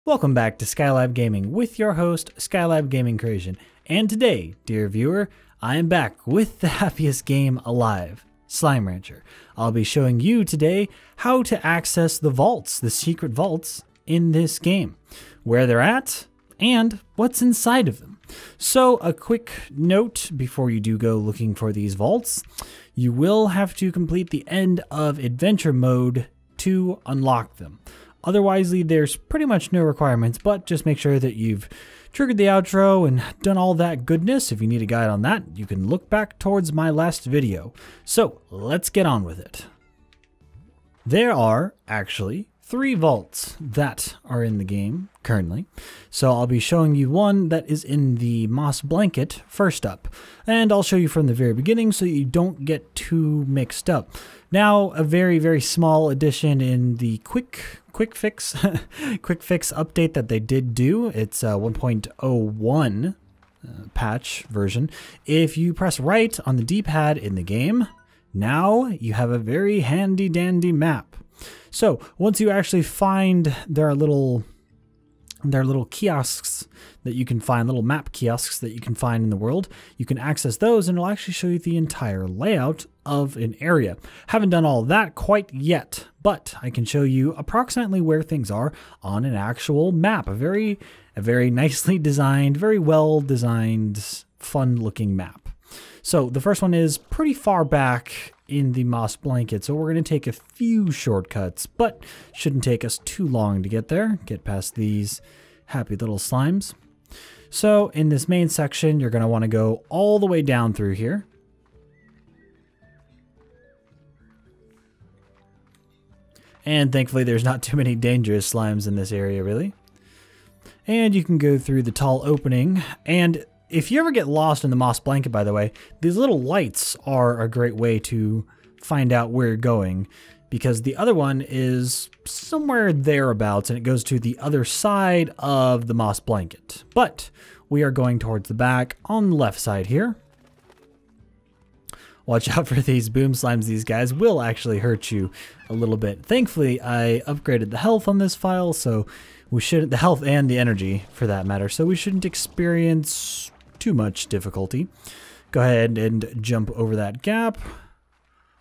Welcome back to Skylab Gaming with your host, Skylab Gaming Creation. And today, dear viewer, I am back with the happiest game alive, Slime Rancher. I'll be showing you today how to access the vaults, the secret vaults in this game, where they're at, and what's inside of them. So a quick note before you do go looking for these vaults, you will have to complete the end of adventure mode to unlock them. Otherwise, there's pretty much no requirements, but just make sure that you've triggered the outro and done all that goodness. If you need a guide on that, you can look back towards my last video. So let's get on with it. There are actually 3 vaults that are in the game currently. So I'll be showing you one that is in the moss blanket first up. And I'll show you from the very beginning so you don't get too mixed up. Now, a very small addition in the quick fix update that they did do. It's 1.01 patch version. If you press right on the D-pad in the game, now you have a very handy dandy map. So once you actually find there are little kiosks that you can find, little map kiosks that you can find in the world, you can access those and it'll actually show you the entire layout of an area. Haven't done all that quite yet, but I can show you approximately where things are on an actual map. A very nicely designed, very well designed, fun looking map. So the first one is pretty far back in the moss blanket, so we're going to take a few shortcuts, but shouldn't take us too long to get there, get past these happy little slimes. So in this main section, you're going to want to go all the way down through here. And thankfully there's not too many dangerous slimes in this area really. And you can go through the tall opening, and if you ever get lost in the moss blanket, by the way, these little lights are a great way to find out where you're going, because the other one is somewhere thereabouts and it goes to the other side of the moss blanket. But we are going towards the back on the left side here. Watch out for these boom slimes. These guys will actually hurt you a little bit. Thankfully, I upgraded the health on this file, so we shouldn't, the health and the energy for that matter, so we shouldn't experience too much difficulty. Go ahead and jump over that gap.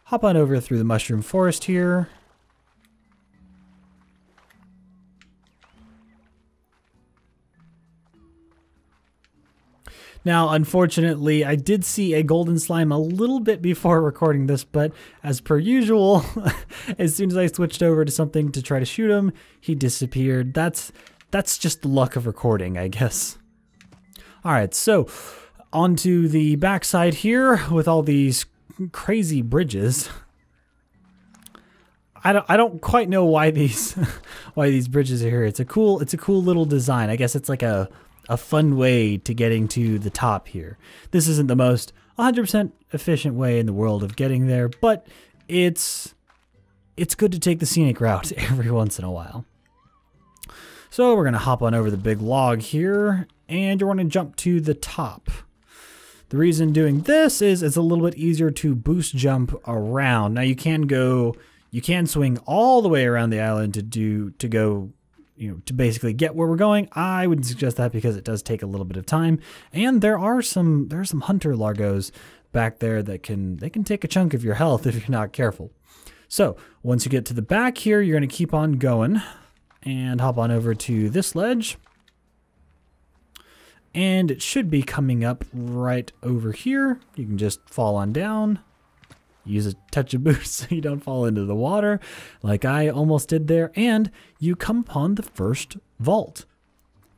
Hop on over through the mushroom forest here. Now, unfortunately, I did see a golden slime a little bit before recording this, but as per usual, as soon as I switched over to something to try to shoot him, he disappeared. That's just the luck of recording, I guess. All right, so onto the backside here with all these crazy bridges. I don't quite know why these bridges are here. It's a cool little design. I guess it's like a fun way to getting to the top here. This isn't the most 100% efficient way in the world of getting there, but it's good to take the scenic route every once in a while. So we're gonna hop on over the big log here, and you're going to jump to the top. The reason doing this is it's a little bit easier to boost jump around. Now you can swing all the way around the island to basically get where we're going. I wouldn't suggest that because it does take a little bit of time, and there are some hunter largos back there that can take a chunk of your health if you're not careful. So once you get to the back here, you're going to keep on going and hop on over to this ledge. And it should be coming up right over here. You can just fall on down. Use a touch of boost so you don't fall into the water like I almost did there. And you come upon the first vault.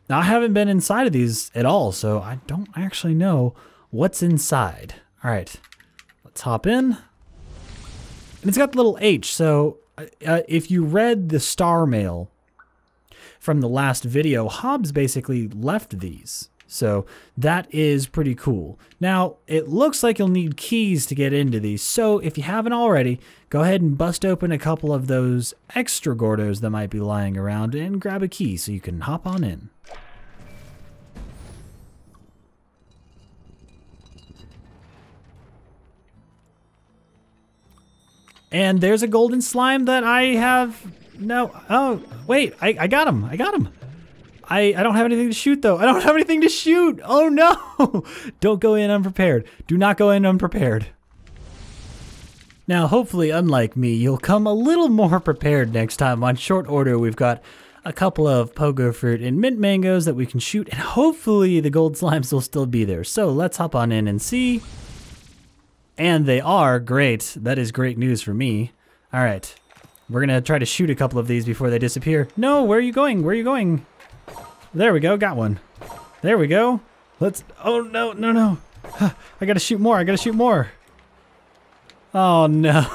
Now, I haven't been inside of these at all, so I don't actually know what's inside. All right, let's hop in. And it's got the little H. So if you read the star mail from the last video, Hobbs basically left these. So that is pretty cool. Now, it looks like you'll need keys to get into these. So if you haven't already, go ahead and bust open a couple of those extra Gordos that might be lying around and grab a key so you can hop on in. And there's a golden slime that I have no. Oh, wait, I got him. I got him. I don't have anything to shoot, though. I don't have anything to shoot. Oh, no. Don't go in unprepared. Do not go in unprepared. Now, hopefully, unlike me, you'll come a little more prepared next time. On short order, we've got a couple of pogo fruit and mint mangoes that we can shoot, and hopefully the gold slimes will still be there. So let's hop on in and see. And they are great. That is great news for me. All right. We're going to try to shoot a couple of these before they disappear. No, where are you going? Where are you going? There we go. Got one. There we go. Let's... Oh, no, no, no. I got to shoot more. I got to shoot more. Oh, no.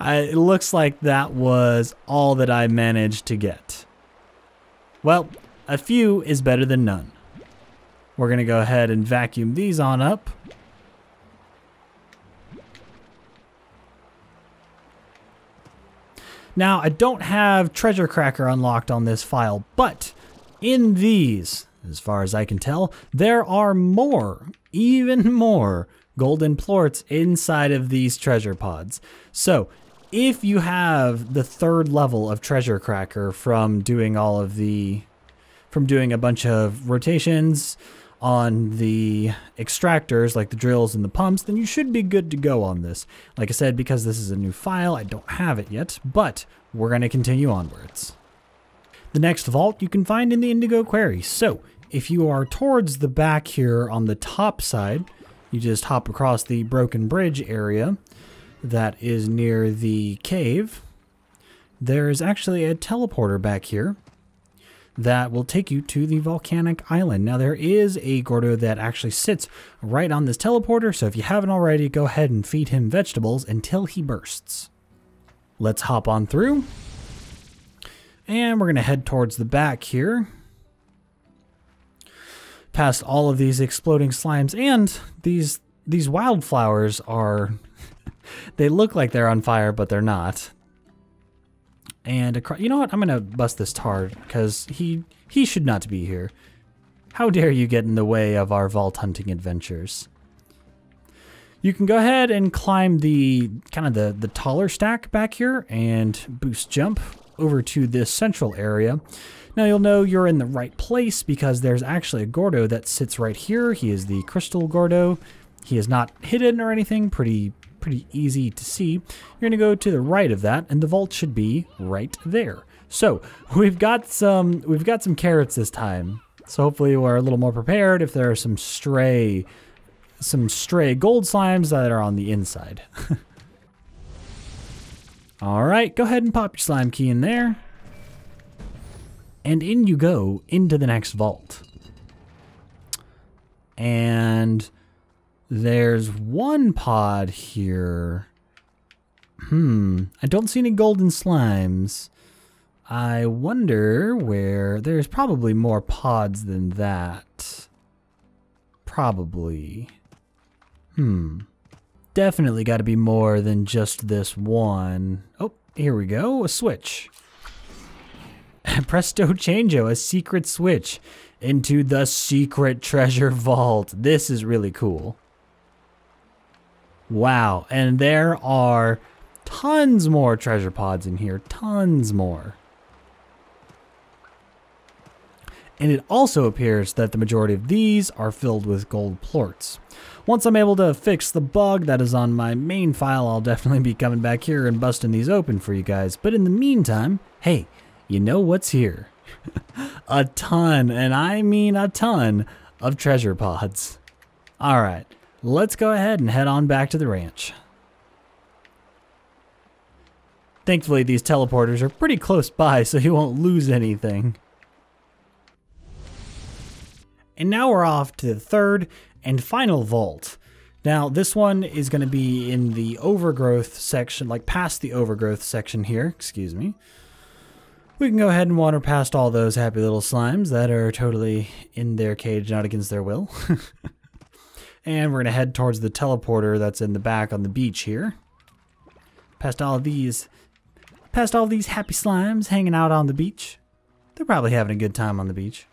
It looks like that was all that I managed to get. Well, a few is better than none. We're going to go ahead and vacuum these on up. Now, I don't have Treasure Cracker unlocked on this file, but in these, as far as I can tell, there are more, even more, golden plorts inside of these treasure pods. So, if you have the 3rd level of Treasure Cracker from doing a bunch of rotations on the extractors, like the drills and the pumps, then you should be good to go on this. Like I said, because this is a new file, I don't have it yet, but we're going to continue onwards. The next vault you can find in the Indigo Quarry. So, if you are towards the back here on the top side, you just hop across the broken bridge area that is near the cave. There is actually a teleporter back here that will take you to the volcanic island. Now, there is a Gordo that actually sits right on this teleporter, so if you haven't already, go ahead and feed him vegetables until he bursts. Let's hop on through. And we're going to head towards the back here. Past all of these exploding slimes, and these wildflowers are... they look like they're on fire, but they're not. And you know what? I'm gonna bust this tard because he should not be here. How dare you get in the way of our vault hunting adventures? You can go ahead and climb the the taller stack back here and boost jump over to this central area. Now you'll know you're in the right place because there's actually a Gordo that sits right here. He is the Crystal Gordo. He is not hidden or anything. Pretty easy to see. You're gonna go to the right of that, and the vault should be right there. So we've got some carrots this time. So hopefully we're a little more prepared if there are some stray gold slimes that are on the inside. All right, go ahead and pop your slime key in there. And in you go into the next vault. And there's one pod here. I don't see any golden slimes. I wonder where... There's probably more pods than that. Probably. Definitely got to be more than just this one. Oh, here we go. A switch. Presto changeo, a secret switch into the secret treasure vault. This is really cool. Wow, and there are tons more treasure pods in here, tons more. And it also appears that the majority of these are filled with gold plorts. Once I'm able to fix the bug that is on my main file, I'll definitely be coming back here and busting these open for you guys. But in the meantime, hey, you know what's here? A ton, and I mean a ton, of treasure pods. All right. Let's go ahead and head on back to the ranch. Thankfully, these teleporters are pretty close by, so you won't lose anything. And now we're off to the 3rd and final vault. Now, this one is going to be in the overgrowth section, like past the overgrowth section here. Excuse me. We can go ahead and wander past all those happy little slimes that are totally in their cage, not against their will. And we're going to head towards the teleporter that's in the back on the beach here. Past all these happy slimes hanging out on the beach. They're probably having a good time on the beach.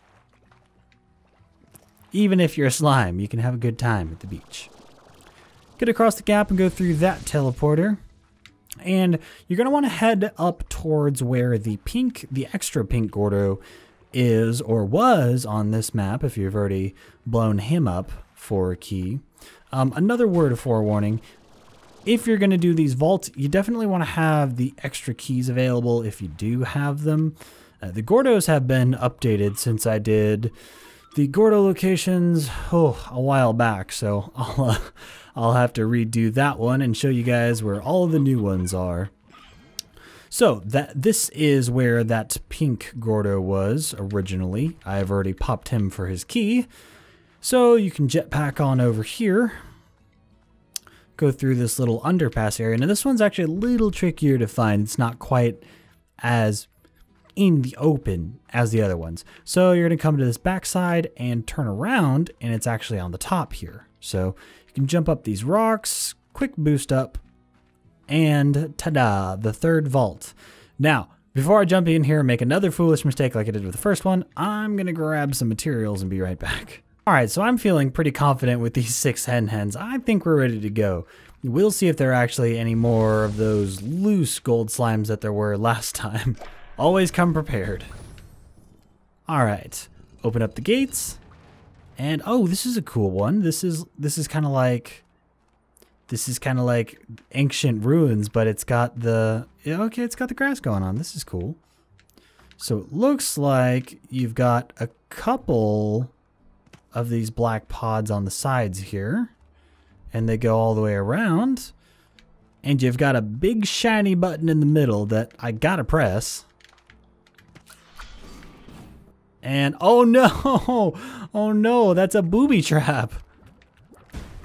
Even if you're a slime, you can have a good time at the beach. Get across the gap and go through that teleporter. And you're going to want to head up towards where the extra pink Gordo is, or was on this map, if you've already blown him up for a key. Another word of forewarning, if you're going to do these vaults, you definitely want to have the extra keys available if you do have them. The Gordos have been updated since I did the Gordo locations a while back, so I'll have to redo that one and show you guys where all of the new ones are. So this is where that pink Gordo was originally. I've already popped him for his key. So you can jetpack on over here, go through this little underpass area. Now this one's actually a little trickier to find. It's not quite as in the open as the other ones. So you're gonna come to this backside and turn around, and it's actually on the top here. So you can jump up these rocks, quick boost up, and ta-da, the third vault. Now, before I jump in here and make another foolish mistake like I did with the first one, I'm gonna grab some materials and be right back. All right, so I'm feeling pretty confident with these 6 hens. I think we're ready to go. We'll see if there are actually any more of those loose gold slimes that there were last time. Always come prepared. All right, open up the gates. And oh, this is a cool one. This is kind of like ancient ruins, but it's got the it's got the grass going on. This is cool. So it looks like you've got a couple of these black pods on the sides here, and they go all the way around, and you've got a big shiny button in the middle that I gotta press. And oh no, that's a booby trap.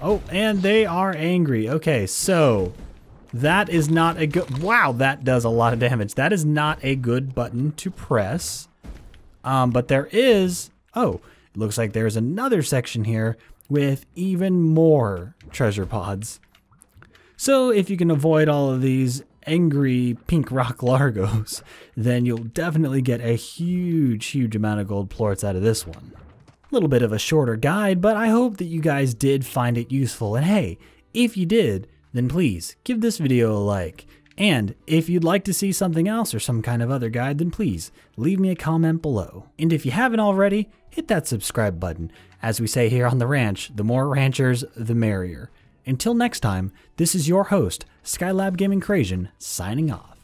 Oh, and they are angry. Okay, so that is not a good, wow, that does a lot of damage. That is not a good button to press. But there is, oh, it looks like there's another section here with even more treasure pods. So if you can avoid all of these angry pink rock largos, then you'll definitely get a huge amount of gold plorts out of this one. A little bit of a shorter guide, but I hope that you guys did find it useful. And hey, if you did, then please give this video a like. And if you'd like to see something else or some kind of other guide, then please leave me a comment below. And if you haven't already, hit that subscribe button. As we say here on the ranch, the more ranchers, the merrier. Until next time, this is your host, Skylab Gaming Crazian, signing off.